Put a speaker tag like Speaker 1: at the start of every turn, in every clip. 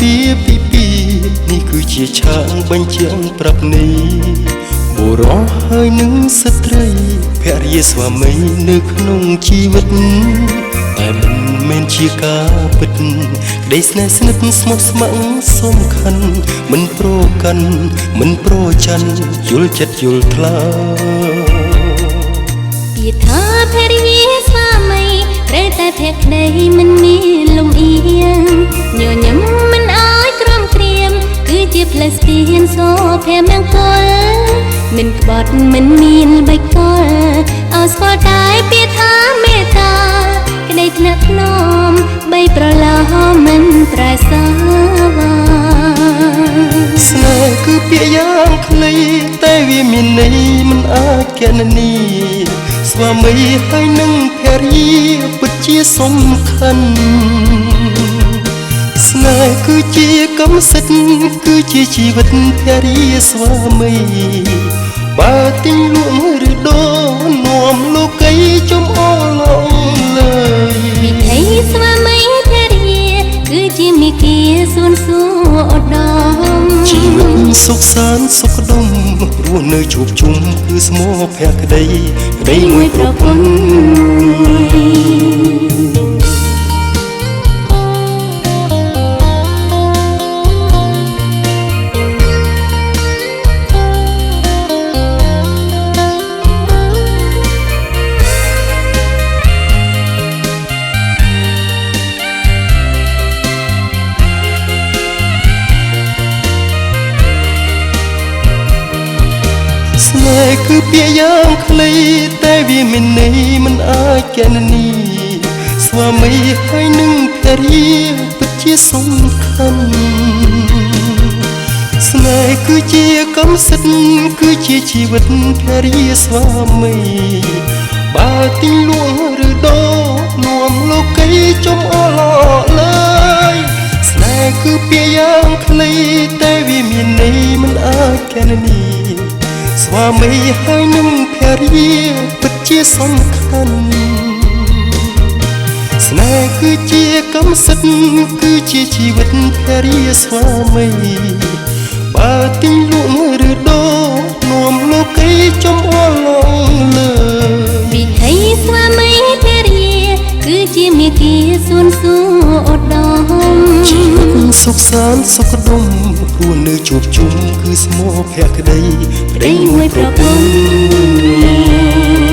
Speaker 1: ពាពីពីនេះគឺជាឆាកបញ្ជាក់ប្រាប់នៃបុរសហើយនឹងស្ត្រីភរិយាស្វាមីនៅក្នុងជីវិតតែមិនមែនជាការពិតក្តីស្នេហ៍ស្និទ្ធស្មោះស្ម័គ្រសំខាន់មិនប្រកាន់មិនប្រច័ណ្ឌយល់ចិត្តយល់ថ្លា
Speaker 2: ពាក្យថាភរិយាស្វាមីត្រូវតែភក្តីមិនមានលំអៀងញញឹមមិនអាចក្រំក្រៀមគឺជាផ្លូវស្ពានសូភមង្គលមិនក្បត់មិនមានបៃកលឲ្យស្គាល់តែពាក្យថាមេត្តាក្តីថ្នាក់ថ្នមបីប្រឡោមិនប្រែសាវា
Speaker 1: ស្នេហ៍គឺពាក្យយ៉ាងខ្លីតែវាមានន័យមិនអាចគណនាស្វាមីហើយនឹងភរិយាពិតជាសំខាន់ស្នេហ៍គឺជាកម្មសិទ្ធិគឺជាជីវិតភរិយាស្វាមីបើទិញលក់ឬដូរនាំលោកីចំអឡងលើយ
Speaker 2: វិថីស្វាមីភរិយាគឺជាមេគាសួនសួរឧត្តម
Speaker 1: ជីវិតសុខសាន្តសុខដុមរស់នៅជួបជុំគឺស្មោភក្តីក្តីមួយប្រពន្ធស្នេហ៍គឺពាក្យយ៉ាងខ្លីតែវាមានន័យមិនអាចគណនាស្វាមីហើយនឹងភរិយាពិតជាសំខាន់ស្នេហ៍គឺជាកម្មសិទ្ធិគឺជាជីវិតភរិយាស្វាមីបើទិញលក់ឬដូរនាំលោកីចំអឡលើយស្នេហ៍គឺពាក្យយ៉ាងខ្លីតែវាមានន័យមិនអាចគណនាស្វាមីហើយនឹងភរិយាពិតជាសំខាន់ស្នេហ៍គឺជាកម្មសិទ្ធិគឺជាជីវិតភរិយាស្វាមីបើទិញលក់ឬដូរនាំលោកីចំអឡងលើ
Speaker 2: វិថីស្វាមីភរិយាគឺជាមេគាសួនសួរឧត្តម
Speaker 1: ជីវិតសុខសាន្តសុខដុមរស់នៅជួបជុំគឺស្មោភក្តីក្តីមួយប្រពន្ធ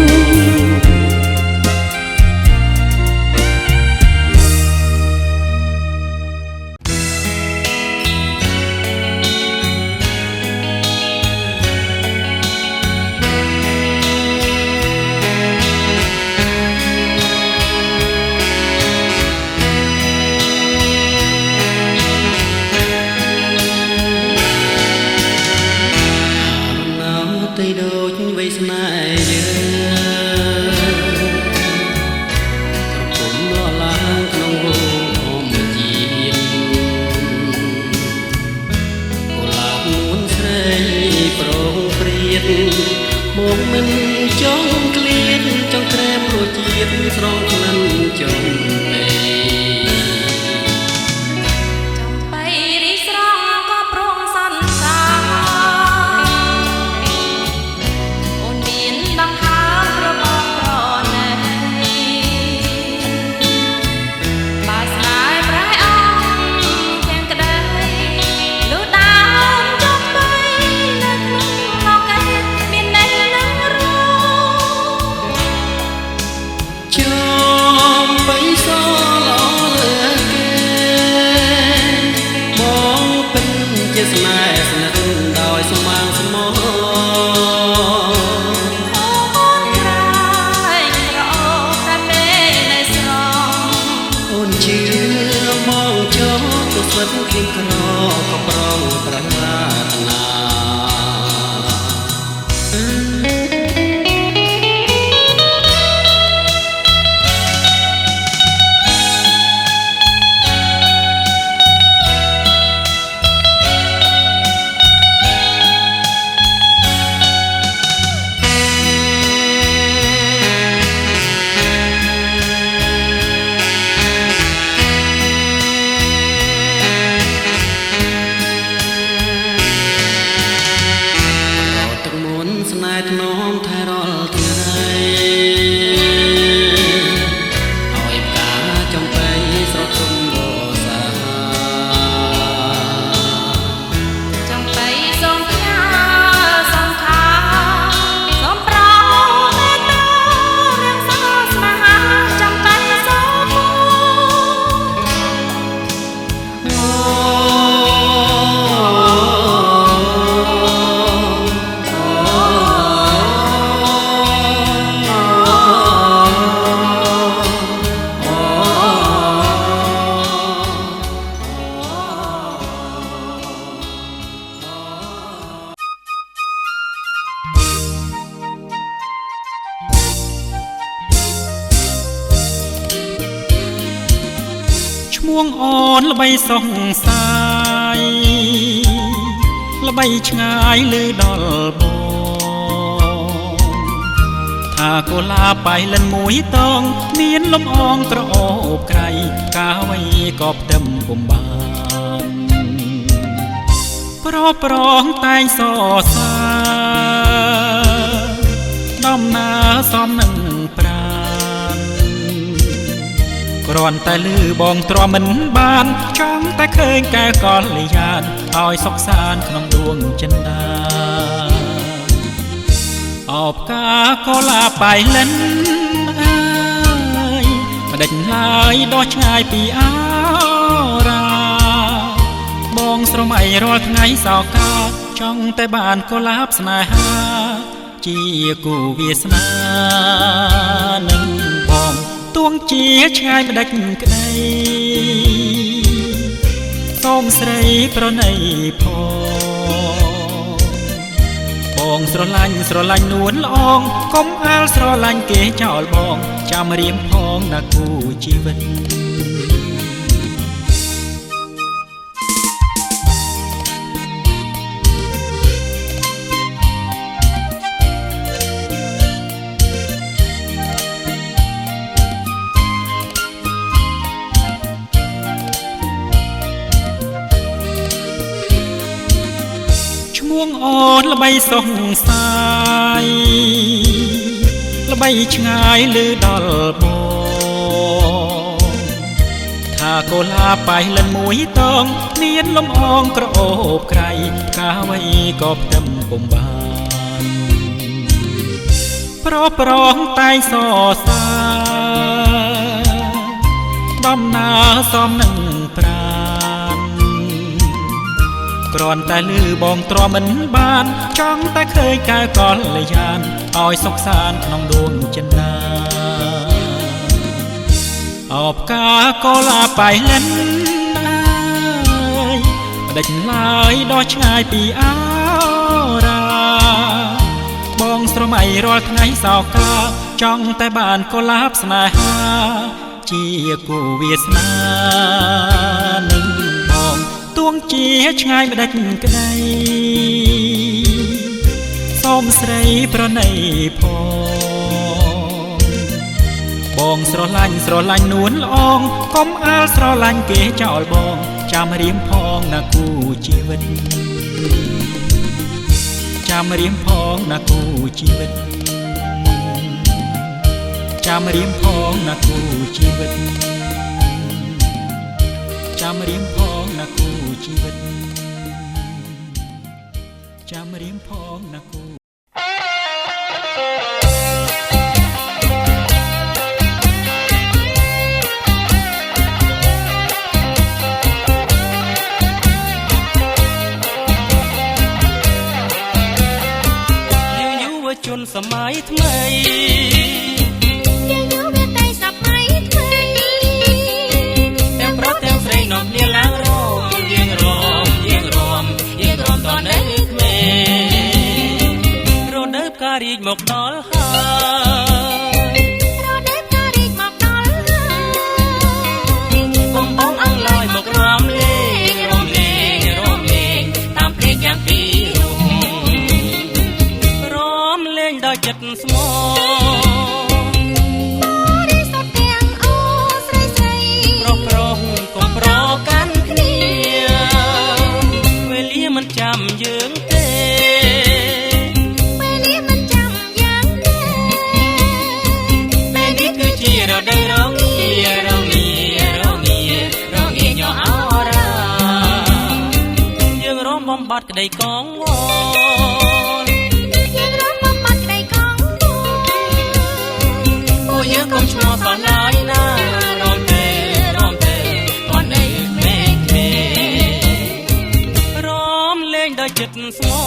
Speaker 3: ទៅដូចវ័យស្នេហ៍យើងកំពុងលក់ឡើងក្នុងវងធម្មជាតិកុលាបនួនស្រីប្រងព្រាតមកមិនចង់ក្លៀនចង់ក្រែមរសជាតិស្រងក្លិនចង់
Speaker 2: រ
Speaker 3: ថ្នមថែរាល់ថ្ងៃឲ្យផ្កាចំបៃស្រស់ទុំបសា
Speaker 2: ចំបៃសូមផ្ញើសូមខាសូមប្រោមេត្តារៀងសោស្នេហាចំបៃសូម
Speaker 4: ឈ្មោះអូនល្បីសង្សាយល្បីឆ្ងាយលឺដល់បងថាកូឡាបៃលិនមួយតងមានលំអងក្រអូបក្រៃកាវៃក៏ផ្ទឹមពុំបានប្រប្រងតែងសរសើរដំណើរសំនឹងប្រានគ្រាន់តែលឺបងទ្រាំមិនបានចង់តែឃើញកែកល្យានឲ្យសុខសាន្តក្នុងដួងចិន្តាអបកាកូឡាបៃលិនអើយមិនដេចឡើយដោះឆ្ងាយពីអរាបងស្រមៃរាល់ថ្ងៃសោកាចង់តែបានកូឡាបស្នេហាជាគូវាសនានឹងបងទួងជាឆ្ងាយមិនដេចក្ដីសូមស្រីប្រណីផងស្រឡាញ់នួនល្អងកុំអាលស្រឡាញ់គេចោលបងចាំរៀមផងណាគូជីវិតឈ្មោះអូនល្បីសង្សាយល្បីឆ្ងាយលឺដល់បងថាកូឡាបៃលិនមួយតងមានលំអងក្រអូបក្រៃកាវៃក៏ផ្ទឹមពុំបានប្រប្រងតែងសរសើរដំណើរសំនឹងប្រានគ្រាន់តែលឺបងទ្រាំមិនបានចង់តែឃើញកែកល្យានឲ្យសុខសាន្តក្នុងដួងចិន្តាអបកាកូឡាបៃលិនអើយមិនដេចឡើយដោះឆ្ងាយពីអរាបងស្រមៃរាល់ថ្ងៃសោកាចង់តែបានកូឡាបស្នេហាជាគូវាសនានឹងបងទួងជាឆ្ងាយមិនដេចក្ដីសូមស្រីប្រណីផងបងស្រឡាញ់នួនល្អងកុំអាលស្រឡាញ់គេចោលបងចាំរៀមផងណាគូជីវិតចាំរៀមផងណាគូជីវិតចាំរៀមផងណាគូជីវិតចាំរៀមផងណាគូជីវិតចាំរៀមផងណាគូជនសម័យថ្មី
Speaker 2: យើងយកវាតែសម័យថ្មី
Speaker 4: ទាំងប្រុសទាំងស្រីនាំគ្នាឡើងរំយើងរំតនៅក្មេងរដូវផ្ការីកមកដល់ហើយ
Speaker 2: រដូវផ្ការីកមកដល់ហើយ
Speaker 4: បងអង្លយមករំលេងតាមភ្លេងយ៉ាងពីដោយចិត្តស្មោ
Speaker 2: បរិសុទ្ធទាំងអូស្រី
Speaker 4: ប្រុសកុំប្រកាន់គ្នាវេលាមិនចាំយើងទេ
Speaker 2: វេលាមិនចាំ
Speaker 3: បាត់ក្តីកងវល់
Speaker 2: យើងរំបំបាត់ក្តីកងវល់
Speaker 3: ពួកយើងកុំឈ្មោះសោះឡើយណារំទេគាត់នៅមេឃមេរំលេងដោយចិត្តស្មោ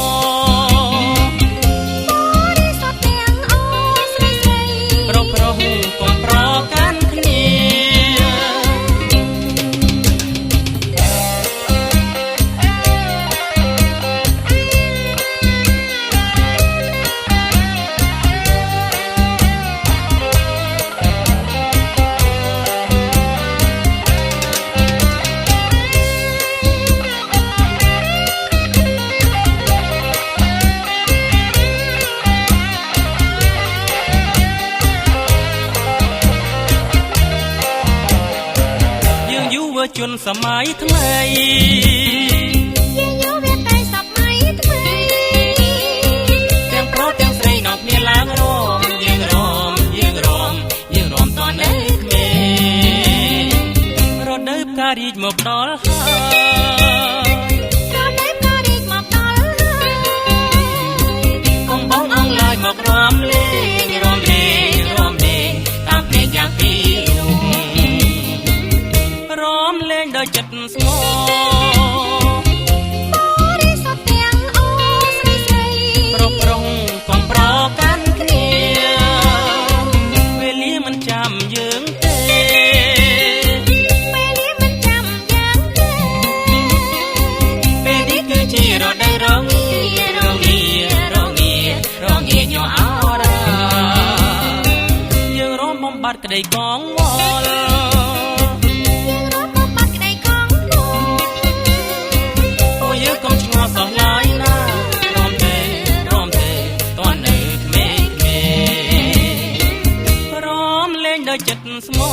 Speaker 3: ជនសម័យថ្មី
Speaker 2: យើងយកវាតែសម័យថ្មី
Speaker 3: ទាំងប្រុសទាំងស្រីនាំគ្នាឡើងរំយើងរំតនៅក្មេងរដូវផ្ការីកមកដល់ហើយកំបងអងឡាយមករំលេងតាមភ្លេងយ៉ាងពីលេងដោយចិត្តស្មោ
Speaker 2: បរិសុទ្ធទាំងអូស្រីស្រី
Speaker 3: ប្រុសកុំប្រកាន់គ្នាវេលាមិនចាំយើងទេពេលនេះគឺជារដូវរងាញ័រអរ៉ាយើងរំបំបត្តិក្តីកងវល់ចិត្តស្មោ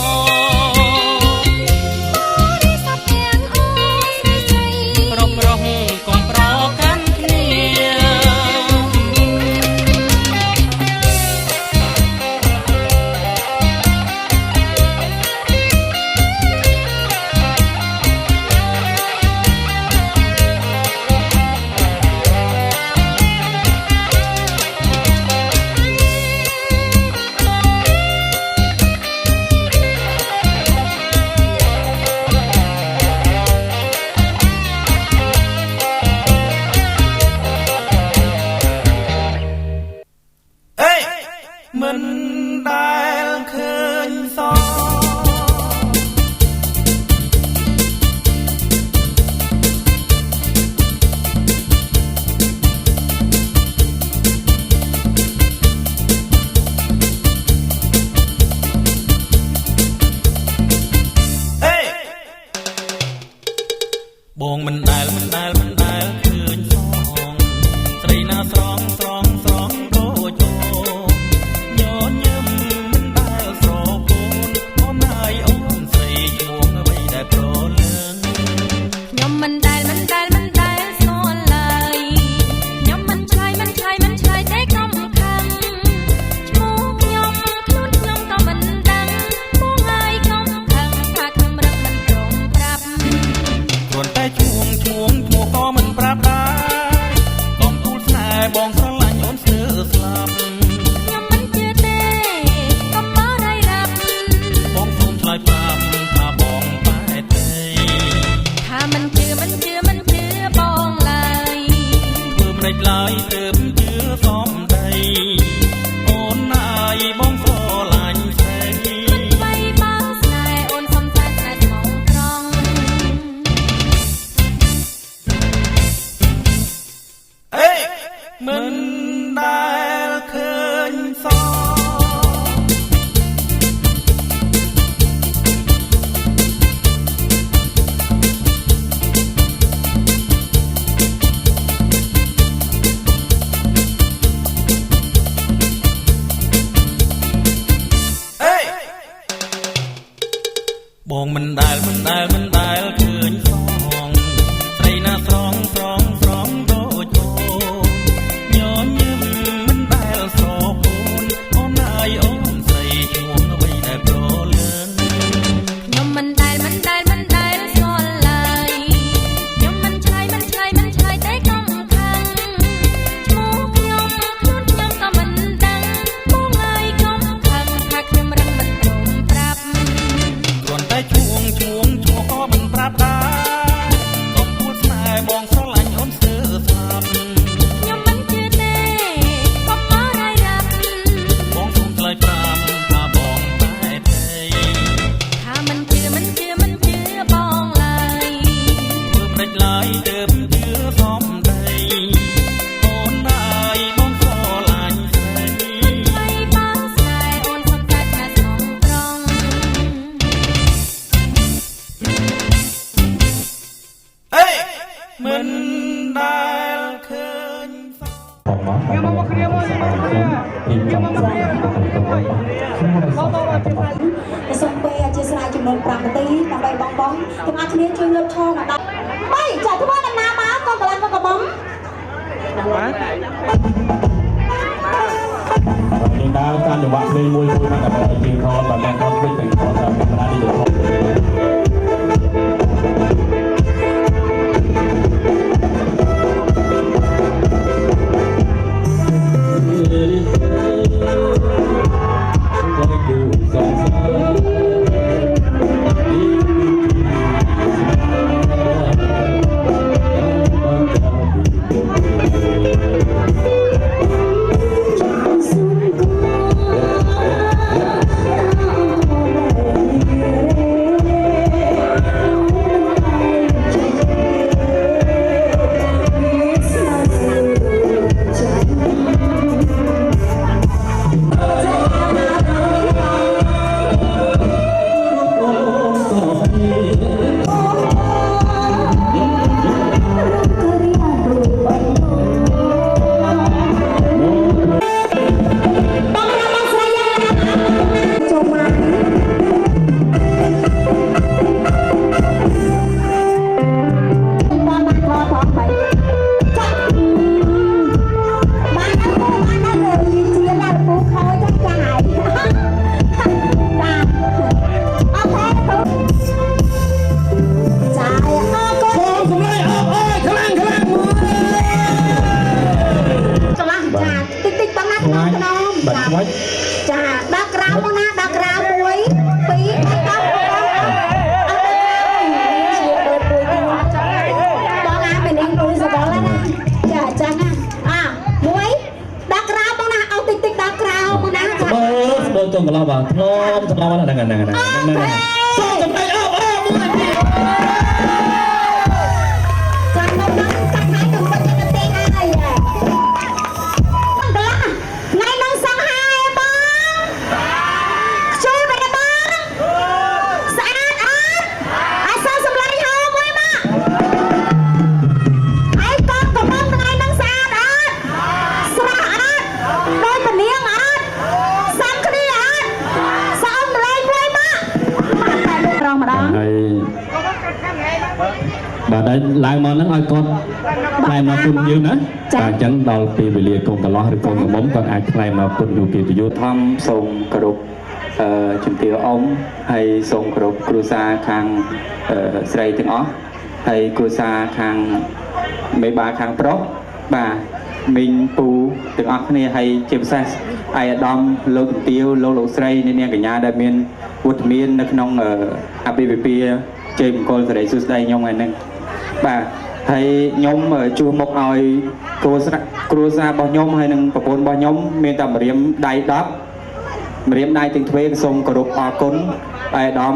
Speaker 2: បរិសុទ្ធទាំងអូស្រីស្រី
Speaker 3: ប្រុសកុំប្រកាន់គ្នាមិនដែលឃើញសោបងមិនដែលឃើញសងស្រីណាស្រងដូចញញឹមមិនដែលស្រពូនអូនហើយអូនស្រីឈ្មោះអ្វីដែលប្រលឹង
Speaker 2: ខ្ញុំមិនដែលស្គាល់ឡើយខ្ញុំមិនឆ្លើយតែកុំខឹងឈ្មោះខ្ញុំខ្លួនខ្ញុំក៏មិនដឹងបងហើយកុំខឹងថាខ្ញុំរឹកមិនព្រមប្រាប់
Speaker 3: គ្រាន់តែឈ្មោះក៏មិនប្រាប់ដែរកុំទូលស្នេហ៍បងស្រឡាញ់អូនស្ទើរស្លាប់ប្រាប់ថាបងបែកទេ
Speaker 2: ថាមិនជឿបងឡើយ
Speaker 3: ធ្វើមិនឡើយទើបជឿសំដីអូនណាយបងស្រឡាញ់ស្រី
Speaker 2: មិនថ្លៃបងស្នេហ៍អូនសុំតែស្នេហ៍ស្មងត្រង់
Speaker 3: មិនដែលឃើញសោបងមិនដែលឃើញសងស្រីណាស្រងដូចញញឹ
Speaker 5: សូមពេលអធិស្ឋានចំនួន5នាទីដើម្បីបងទាំងអស់គ្នាជួយលើកឈរមកដល់3ចាធ្វើដំណើរមកកូនកន្លងមកកំមុំ
Speaker 6: យើងដើរតាមចង្វាក់ភ្លេងមួយមកដើម្បីឲ្យជាងថតបានបានថតវិញទាំងថតតាមកាមេរ៉ានេះយើងថត
Speaker 5: ចាដាក់ក្រៅមកណាដាក់ក្រៅ1 2 3 10ជាបឺត1បងអាពេលនេះគឺសបល់ណាចាចាណា1ដាក់ក្រៅមកណាអោតិចដាក់ក្រៅមកណាចា
Speaker 6: ស្បល់ចុងកន្លងបាទធ្លាប់ហ្នឹងសូមចំដៃអោ1 2
Speaker 5: ចាំមកដល់កាត់ហើយទៅវិញទៅទេហើយថ្ងៃនោះសង្ហាយបងខ្ជិលបែបបងស្អាតអត់អាសសម្លាញ់ហៅមួយមកហើយកូនកំមុំថ្ងៃនោះស្អាតអត់ស្រស់អត់ដោយពនាងអត់សំគ្នាអត់សំលេងមួយមកតែរងម្ដង
Speaker 6: ហើយបាទហើយឡើងមកហ្នឹងឲ្យកត់ថ្លែងមកគុណយើងណាបាទអញ្ចឹងដល់ពេលវេលាកូនកន្លោះឬកូនកំមុំគាត់អាចថ្លែងមកគុណយោកិត្តិយសធម្មសូមគោរពជំទាវអ៊ំហើយសូមគោរពគ្រួសារខាងស្រីទាំងអស់ហើយគ្រួសារខាងមេបាខាងប្រុសបាទមីងពូទាំងអស់គ្នាហើយជាពិសេសអាយដាមលោកជំទាវលោកស្រីនាងកញ្ញាដែលមានវត្តមាននៅក្នុងអាពាហ៍ពិពាហ៍ជ័យមង្គលសិរីសួស្តីខ្ញុំថ្ងៃនេះបាទហើយខ្ញុំជួសមុខឲ្យគ្រួសាររបស់ខ្ញុំហើយនឹងប្រពន្ធរបស់ខ្ញុំមានតែម្រាមដៃ10ម្រាមដៃទាំងទ្វេសូមគោរពអរគុណអាយដាម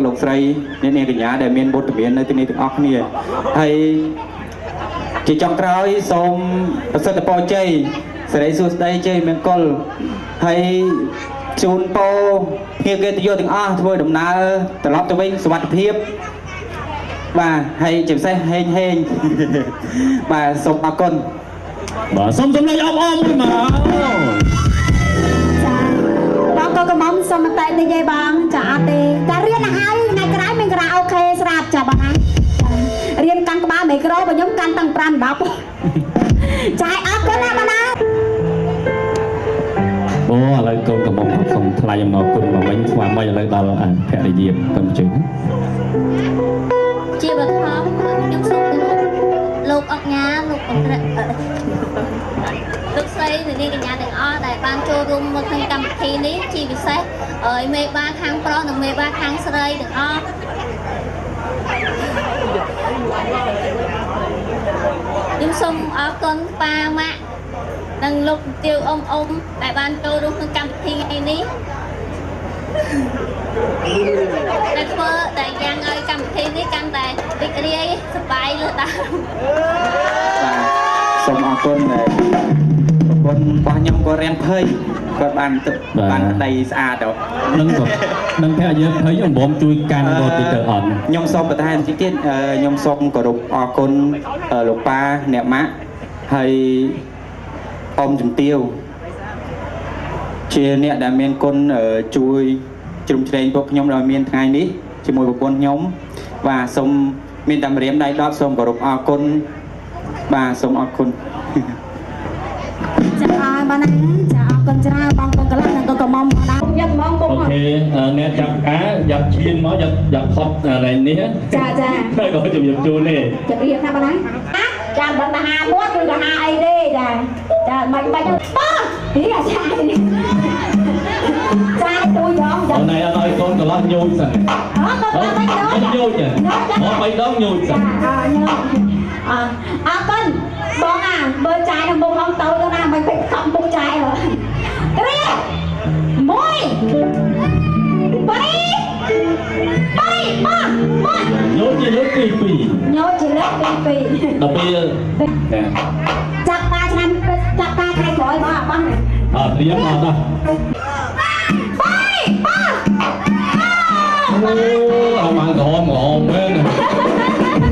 Speaker 6: លោកស្រីនាងកញ្ញាដែលមានវត្តមាននៅទីនេះទាំងអស់គ្នាហើយជាចុងក្រោយសូមប្រសិទ្ធពរជ័យសិរីសួស្តីជ័យមង្គលហើយជូនពរភ្ញៀវកិត្តិយសទាំងអស់ធ្វើដំណើរត្រឡប់ទៅវិញសុវត្ថិភាពបាទហើយជាពិសេសហេងបាទសូមអរគុណបាទសូមសម្លេងអបអរមួយមក
Speaker 5: ចាបងកូនកំមុំសូមតែនិយាយបងចាអត់ទេតែរៀនទៅហើយថ្ងៃក្រោយមានការអូខេស្រាប់ចាបងណារៀនកាន់ក្បាលមីក្រូរបស់ខ្ញុំកាន់តាំង5 10ចាអរគុណណាបងណា
Speaker 6: អូឥឡូវកូនកំមុំសូមថ្លែងអំណរគុណមកវិញស្វាមីឥឡូវដល់ភរិយាពឹងជើង
Speaker 2: ជាបឋមខ្ញុំសូមគោរពលោកអុកញ៉ាលោកអង្រឹកលោកស្រីនាងកញ្ញាទាំងអស់ដែលបានចូលរួមមកក្នុងកម្មវិធីនេះជាពិសេសមេបាខាងប្រុសនិងមេបាខាងស្រីទាំងអស់ខ្ញុំសូមអរគុណប៉ាម៉ាក់និងលោកទាវអ៊ំដែលបានចូលរួមក្នុងកម្មវិធីថ្ងៃនេះដែលធ្វើតែយ៉ាងឲ្យកម្មវិធីនេះកាន់តែរីករាយសប្បាយលើដើម
Speaker 6: បាទសូមអរគុណដែលប្រពន្ធរបស់ខ្ញុំក៏រៀនភ័យគាត់បានដីស្អាតទៅនឹងភ័យយើងភ័យអំបំជួយកាន់រត់ទៅអត់ខ្ញុំសូមបន្ថែមតិចទៀតខ្ញុំសូមគោរពអរគុណលោកប៉ាអ្នកម៉ាក់ហើយ
Speaker 7: អមជំទាវជាអ្នកដែលមានគុណជួយជ្រោមជ្រែងពួកខ្ញុំដោយមានថ្ងៃនេះជាមួយប្រពន្ធខ្ញុំបាទសូមមានតម្រាមដៃ10សូមគោរពអរគុណបាទសូមអរគុណ
Speaker 5: ចាបានណាចាអរគុណច្រើនបងកូនកន្លះនិងកូនកមុំដែរយកហ្មងបង
Speaker 6: អូខេអ្នកចាប់ការយកឈានមកយកផុតរ៉ៃនេះ
Speaker 5: ចាចា
Speaker 6: ហើយក៏ជំរាបជូនទេ
Speaker 5: ជំរាបណាបងណាចាមិនដឹងថាហាមួយឬក៏ហាអីទេចាចាបាច់បងហីអាចាចាទួយផងចា
Speaker 6: អូនឯងអត់ឲ្យកូនកន្លោះញូចសិន
Speaker 5: អូកូនកន្លះបាច់ដង
Speaker 6: ញូចហ៎មក3ដងញូចសិន
Speaker 5: ញូចអរគុណបងអាមើលចាយនៅមុខហងតូចទៅណាមិនពេកខំពុកចាយហ៎ត្រៀមមួយ3
Speaker 6: ញូចជាលើកទី2
Speaker 5: ញូចជាលើកទី2
Speaker 6: ដល់ពេលចា
Speaker 5: ចាប់ការឆ្នាំចាប់ការថ្ងៃក្រោយបងអត់បង
Speaker 6: ត្រៀមមកដល់អូអមក្រហមមែន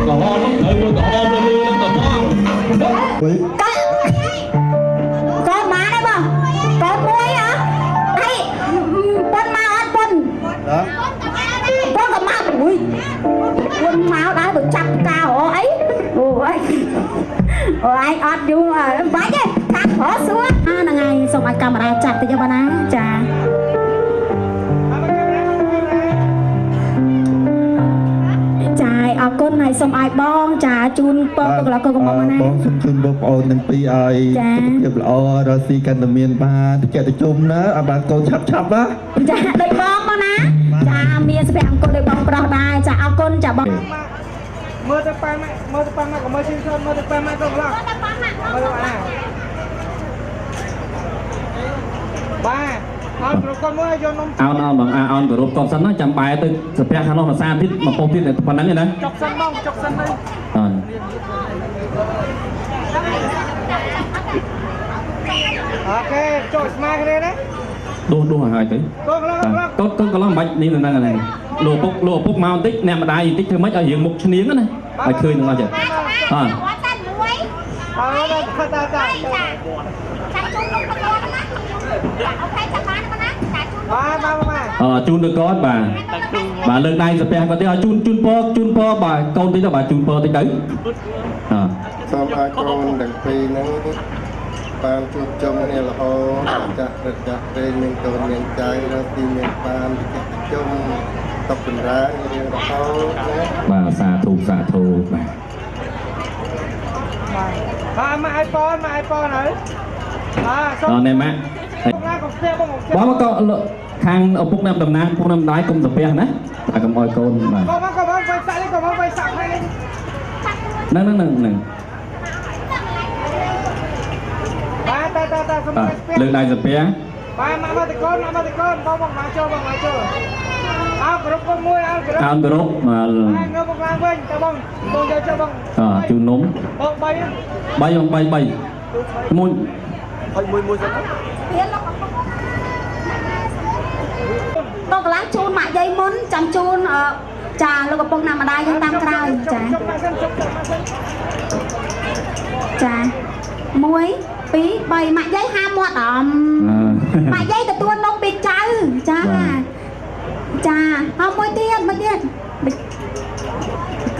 Speaker 6: ក្រហមហើយមួយក្រហមលើនឹងកំង
Speaker 5: កូនបានទេបងកូនមួយហ៎អីប៉ុនមកអត់ប៉ុនកូនក៏មកអុយពួនមកដែរទៅចាប់កៅអីអូយអូឯងអត់យូរបាច់ទេថាខសួរហ្នឹងហើយសូមឲ្យកាមេរ៉ាចាត់តិចបងណាចាចាអរគុណហើយសូមឲ្យបងចាជូនពរទៅកន្លះកូនកមុំណា
Speaker 8: បងសូមជូនបងប្អូនទាំងពីរឲ្យសុខភាពល្អរស់ស៊ីកាន់តែមានបានតិចតិចណាឲ្យបានកូនឆាប់ណា
Speaker 5: ចាដូចបងណាចាមានសុភមង្គលដូចបងប្រុសដែរចាអរគុណចាបង
Speaker 9: មើលទៅប៉ាម៉ាក់មើលទៅប៉ាម៉ាក់ក៏មើលជិះជន់មើលទៅប៉ាម៉ាក់ក៏ឡោះមើលទៅប៉ាម៉ាក់មើលអាបាទអត់ប្រកបមើលយកនំ
Speaker 6: អោនបងអោនគោរពកប់សិនណាចាំបែរទៅស្ពះខាងនោះភាសាទៀតមកពោះទៀតប៉ុណ្ណឹងទេណា
Speaker 9: ចុកសិនបងចុកសិនទៅ
Speaker 6: អន
Speaker 9: អូខេចូលស្មាគ្នាណា
Speaker 6: ដួសហើយទៅ
Speaker 9: កូនកន្លង
Speaker 6: កូនកន្លងមិនបាច់នេះនឹងហ្នឹងលោកឪពុកមកបន្តិចអ្នកម្ដាយបន្តិចធ្វើម៉េចឲ្យយើងមុខឈ្នៀងណាឲ្យឃើញនឹងអស់ចឹងអត់
Speaker 9: អត់ដល់ខតាតា
Speaker 6: ជូនទៅគាត់បាទលើកដៃស្ពះគាត់ទេឲ្យជូនពរបាទកូនតិចទៅបាទជូនពរតិចទៅអ
Speaker 8: សូមឲ្យកូនទាំងពីរហ្នឹងបានជួបជុំគ្នារហូតចាស់ព្រឹកចាស់ពេលមានកូនមានចៅរកទីមានបានជួបជុំតបចម្រើនរៀងរហូតណា
Speaker 6: បាទសាធុបាទ
Speaker 9: បាទមកឲ្យប៉នហើយសូម
Speaker 6: ដល់នេះម៉ាក់
Speaker 9: ណាក៏ស្ទះបង
Speaker 6: បងក៏ខាងឪពុកណាំតំណាងពុកណាំដៃគុំស្ពះណាតែកុំឲ្យកូនបាទ
Speaker 9: ក៏មកវាយសាក់នេះក៏មកវាយសាក់ហើយ
Speaker 6: ហ្នឹង
Speaker 9: បាទតាសូម
Speaker 6: លើកដៃស្ពះ
Speaker 9: បាទមកទៅកូនបងមកចូលអោគ្រប់កូនមួយអោគ្រប់
Speaker 6: អោនគ្រប់បាទ
Speaker 9: ងើបមកឡើងវិញតើបងយកចូលបង
Speaker 6: ជូននំ
Speaker 9: បង3
Speaker 6: មួយ
Speaker 9: មួយសិន
Speaker 5: បងកន្លះជូនម៉ាក់យាយមុនចាំជូនចាលោកកំពុងណាម្ដាយយើងតាមក្រោយចា
Speaker 9: ចុកមកសិន
Speaker 5: ចា1 2 3ម៉ាក់យាយហាមាត់ម៉ាក់យាយទទួលនំពីចៅចាហើយមួយទៀត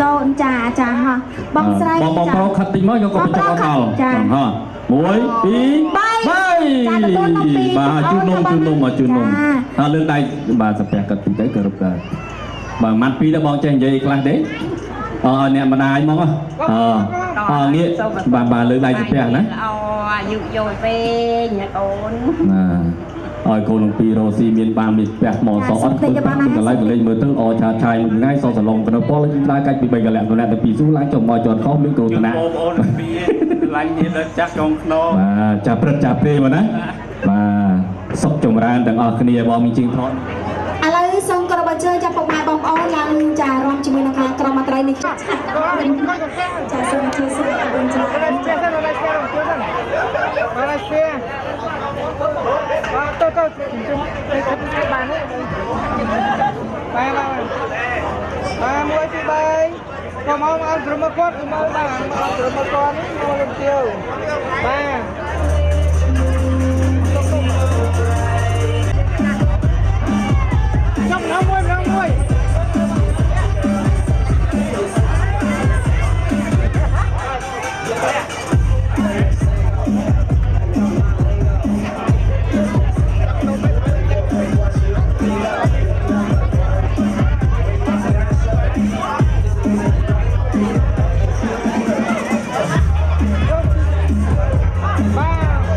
Speaker 5: កូនចាហ៎បងស្រី
Speaker 6: បងប្រុសខិតតិចមកយកកុំចុកអត់ដល់ហ៎ 1 2 3បាទជូននំហើយលើកដៃបាទស្ពះកាត់តិចទៅគោរពដែរបាទម៉ាត់ពីរទៅបងចេះនិយាយខ្លះទេអ្នកម្ដាយមកងាកបាទលើកដៃស្ពះណា
Speaker 10: អាយុយូរពេកណាកូន
Speaker 6: ឲ្យកូនទាំងពីររស់ស៊ីមានបានមានផ្ទះថ្មសអត់ទៅកន្លែងមើលទៅអឆាឆាយមួយថ្ងៃសសឡុងកណ្ដោពលដើរកាច់ពី3កន្លែងទៅពីស៊ូឡើងចុះមកជាន់ខុសមានគ្រូតំណាបងប្អូនពីឡើងនេះដល់ចាស់កងខ្នងបាទចាប់ព្រឹកចាប់ពេលមកណាបាទសុខចម្រើនទាំងអស់គ្នាបងមានជាងថត
Speaker 5: ឥឡូវសូមគោរពអញ្ជើញចាំពុកម៉ែបងប្អូនឡើងចារំជាមួយនឹងខាងក្រុមអត្រីនេះចាសូមជួយសូមអរគុណចា
Speaker 9: បាទទៅបាទមកមួយទី3ក៏មកក្រុមគាត់មកបាទក្រុមគាត់នេះមកលំទៀវបាទ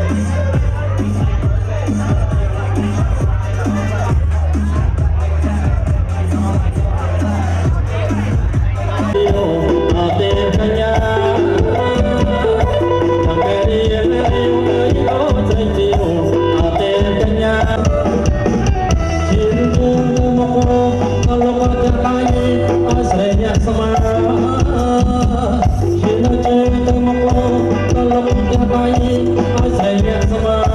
Speaker 6: Hãy subscribe cho kênh Ghiền Mì Gõ để không bỏ lỡ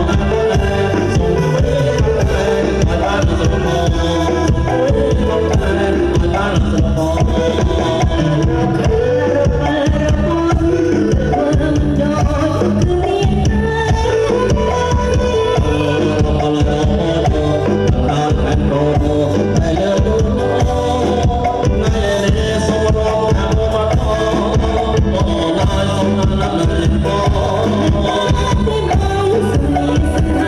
Speaker 2: Hãy subscribe cho kênh Ghiền Mì Gõ để không bỏ lỡ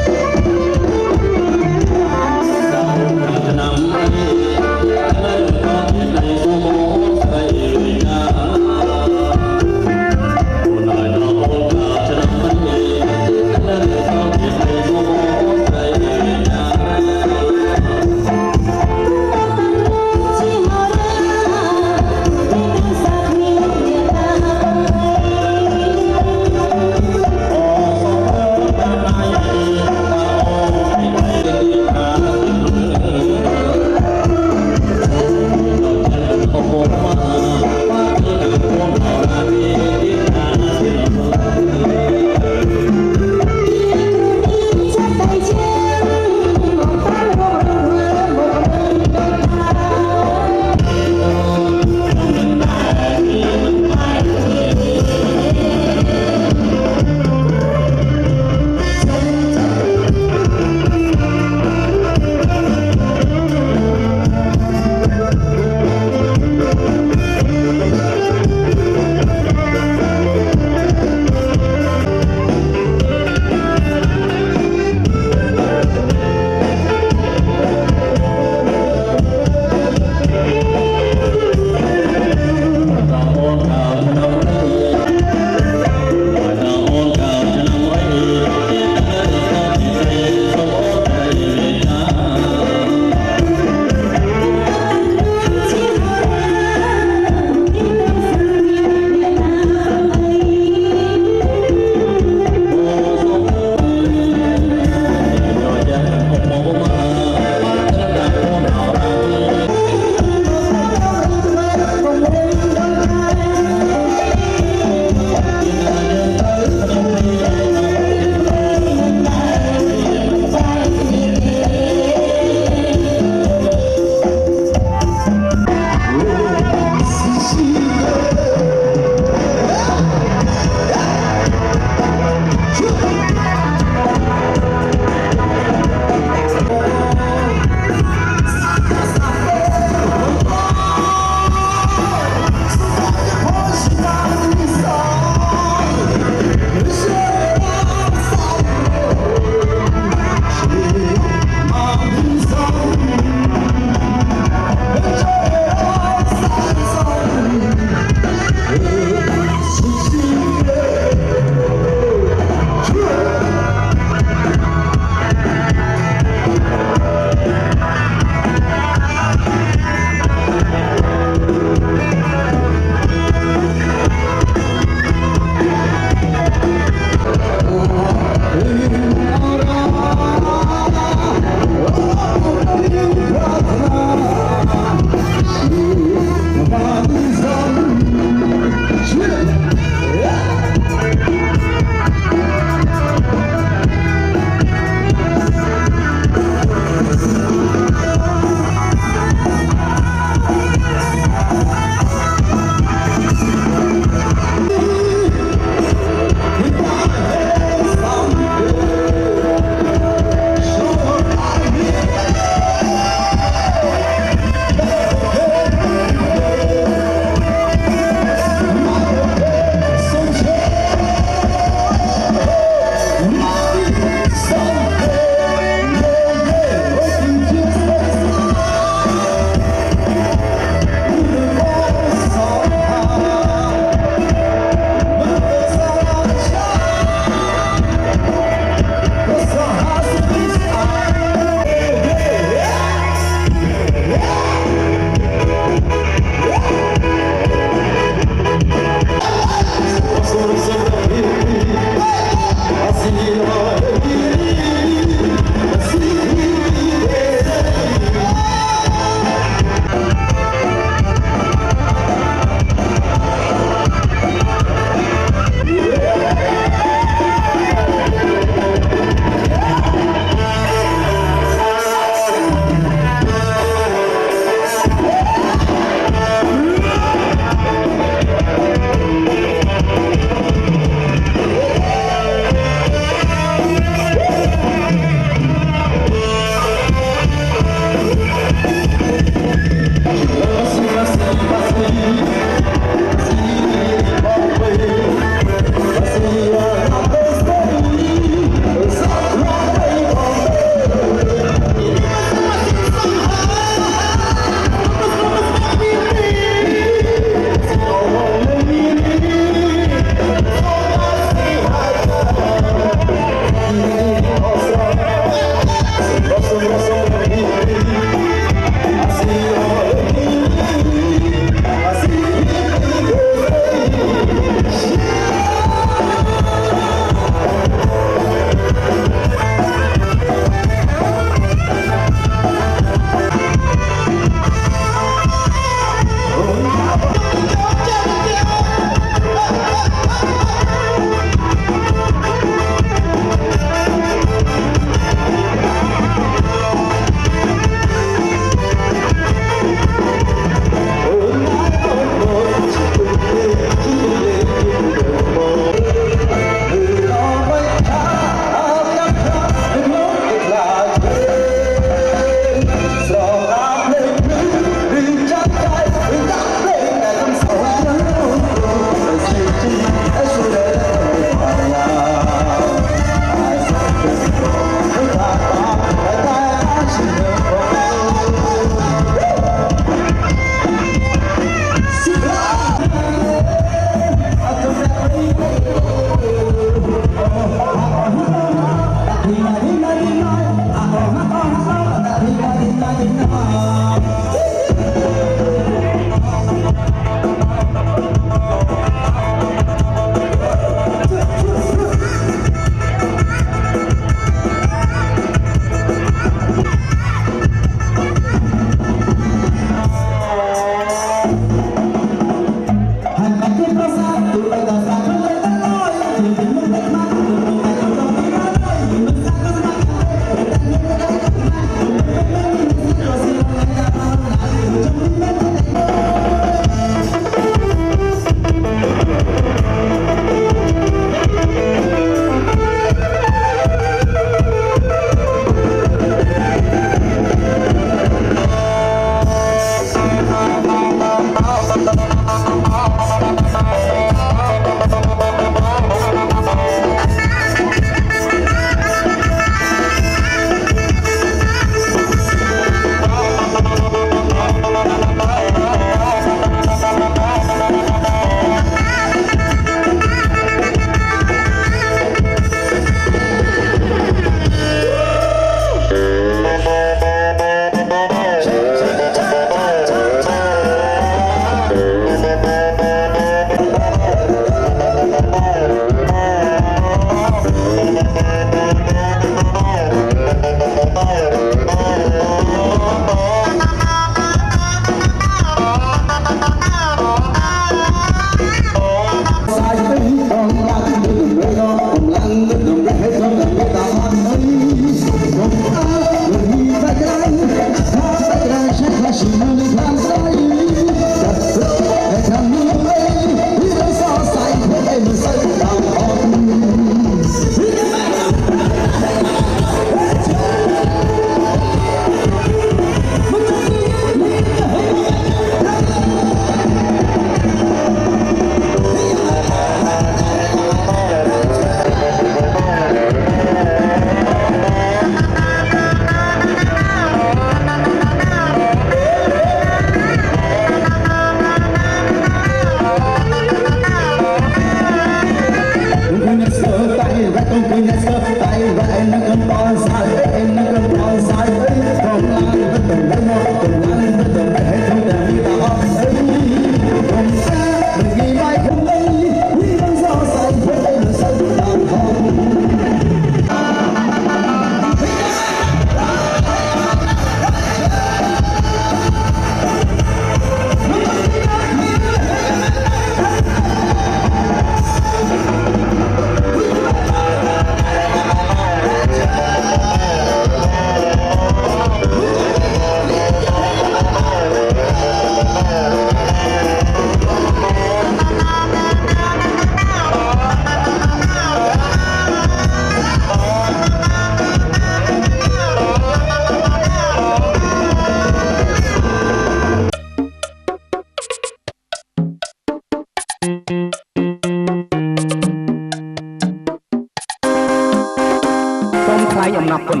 Speaker 11: គុណ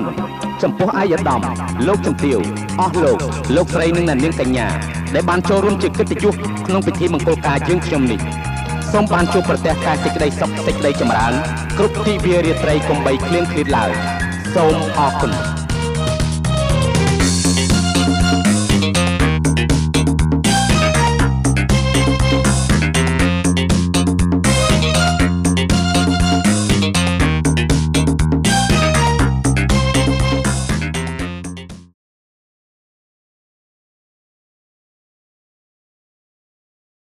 Speaker 11: ចំពោះអាយដាមលោកជំទាវអស់លោកស្រីនិងនាងកញ្ញាដែលបានចូលរួមជាកិត្តិយសក្នុងពិធីមង្គលការយើងខ្ញុំនេះសូមបានជួបប្រទះការសេចក្តីសុខសេចក្តីចម្រើនគ្រប់ទិវារាត្រីកុំបីឃ្លៀងឃ្លាតឡើយសូមអរគុណ